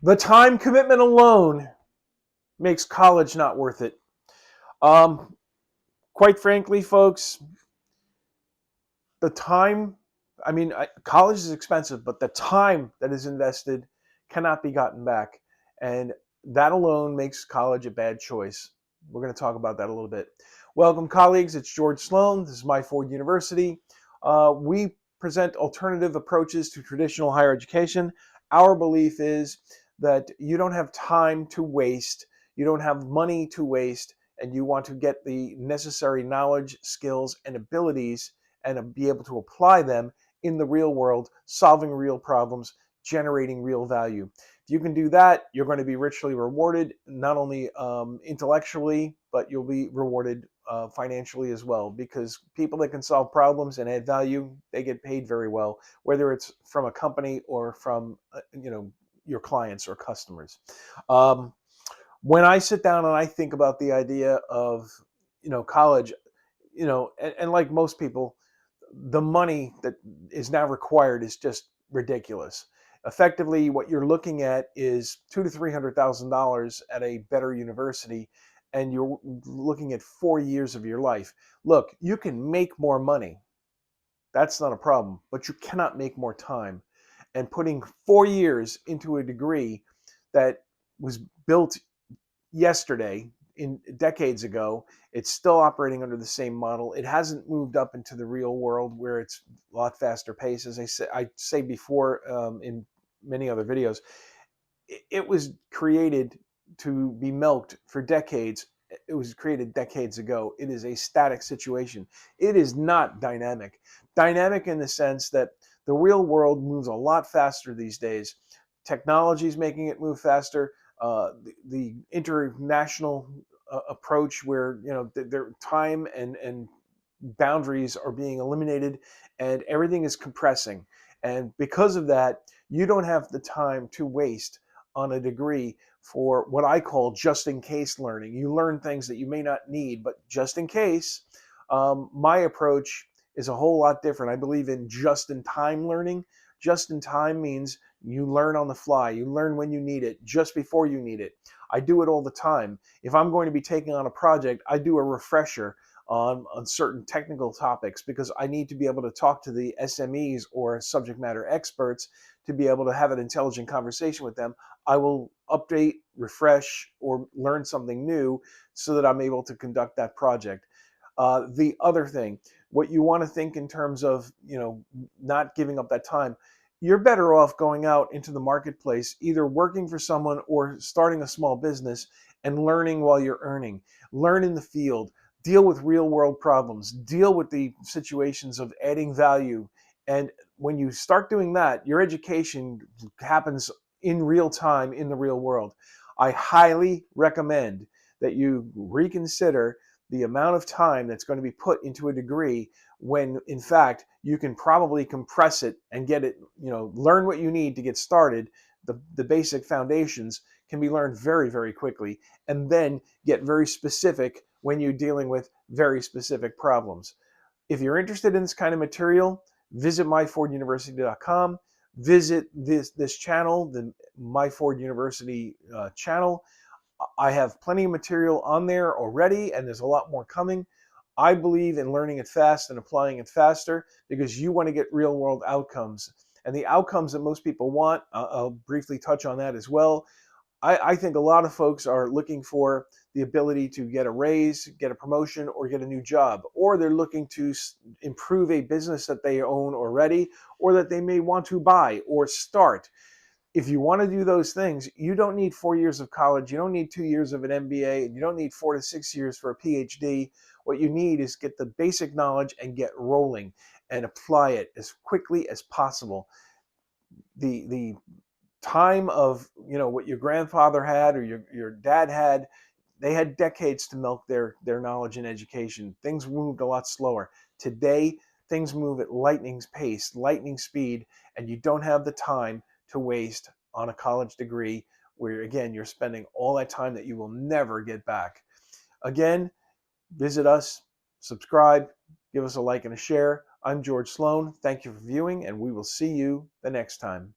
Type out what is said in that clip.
The time commitment alone makes college not worth it. Um, Quite frankly, folks, the time, college is expensive, but the time that is invested cannot be gotten back. And that alone makes college a bad choice. We're going to talk about that a little bit. Welcome, colleagues. It's George Sloan. This is Myford University. We present alternative approaches to traditional higher education. Our belief is that you don't have time to waste, you don't have money to waste, and you want to get the necessary knowledge, skills, and abilities and be able to apply them in the real world, solving real problems, generating real value. If you can do that, you're going to be richly rewarded, not only intellectually, but you'll be rewarded financially as well. Because people that can solve problems and add value, they get paid very well, whether it's from a company or from your clients or customers. Um, when I sit down and I think about the idea of college, and like most people, the money that is now required is just ridiculous. Effectively, what you're looking at is $200,000 to $300,000 at a better university, and you're looking at 4 years of your life. Look, you can make more money. That's not a problem, but you cannot make more time. And putting 4 years into a degree that was built yesterday, in decades ago, it's still operating under the same model. It hasn't moved up into the real world where it's a lot faster pace. As I say before, in many other videos, it was created to be milked for decades. It was created decades ago. It is a static situation. It is not dynamic. Dynamic in the sense that the real world moves a lot faster these days. Technology is making it move faster. The international approach, where their time and boundaries are being eliminated, and everything is compressing. And because of that, you don't have the time to waste on a degree for what I call just in case learning. You learn things that you may not need, but just in case. My approach is a whole lot different. I believe in just in time learning. Just in time means you learn on the fly. You learn when you need it, just before you need it. I do it all the time. If I'm going to be taking on a project, I do a refresher on certain technical topics, because I need to be able to talk to the SMEs or subject matter experts to be able to have an intelligent conversation with them. I will update, refresh, or learn something new so that I'm able to conduct that project. The other thing, what you want to think in terms of, not giving up that time, you're better off going out into the marketplace, either working for someone or starting a small business and learning while you're earning. Learn in the field, deal with real world problems, deal with the situations of adding value. And when you start doing that, your education happens in real time in the real world. I highly recommend that you reconsider the amount of time that's going to be put into a degree, when in fact you can probably compress it and get it, learn what you need to get started. The basic foundations can be learned very, very quickly, and then get very specific when you're dealing with very specific problems. If you're interested in this kind of material, visit myforduniversity.com. Visit this channel, the Myford University channel. I have plenty of material on there already, and there's a lot more coming. I believe in learning it fast and applying it faster, because you want to get real world outcomes. And the outcomes that most people want, I'll briefly touch on that as well. I think a lot of folks are looking for the ability to get a raise, get a promotion, or get a new job, or they're looking to improve a business that they own already, or that they may want to buy or start. If you want to do those things, you don't need 4 years of college. You don't need 2 years of an MBA. And you don't need 4 to 6 years for a PhD. What you need is get the basic knowledge and get rolling and apply it as quickly as possible. The time of what your grandfather had or your dad had, they had decades to milk their knowledge and education. Things moved a lot slower. Today, things move at lightning's pace, lightning speed, and you don't have the time to waste on a college degree where, again, you're spending all that time that you will never get back. Again, visit us, subscribe, give us a like and a share. I'm George Sloan. Thank you for viewing, and we will see you the next time.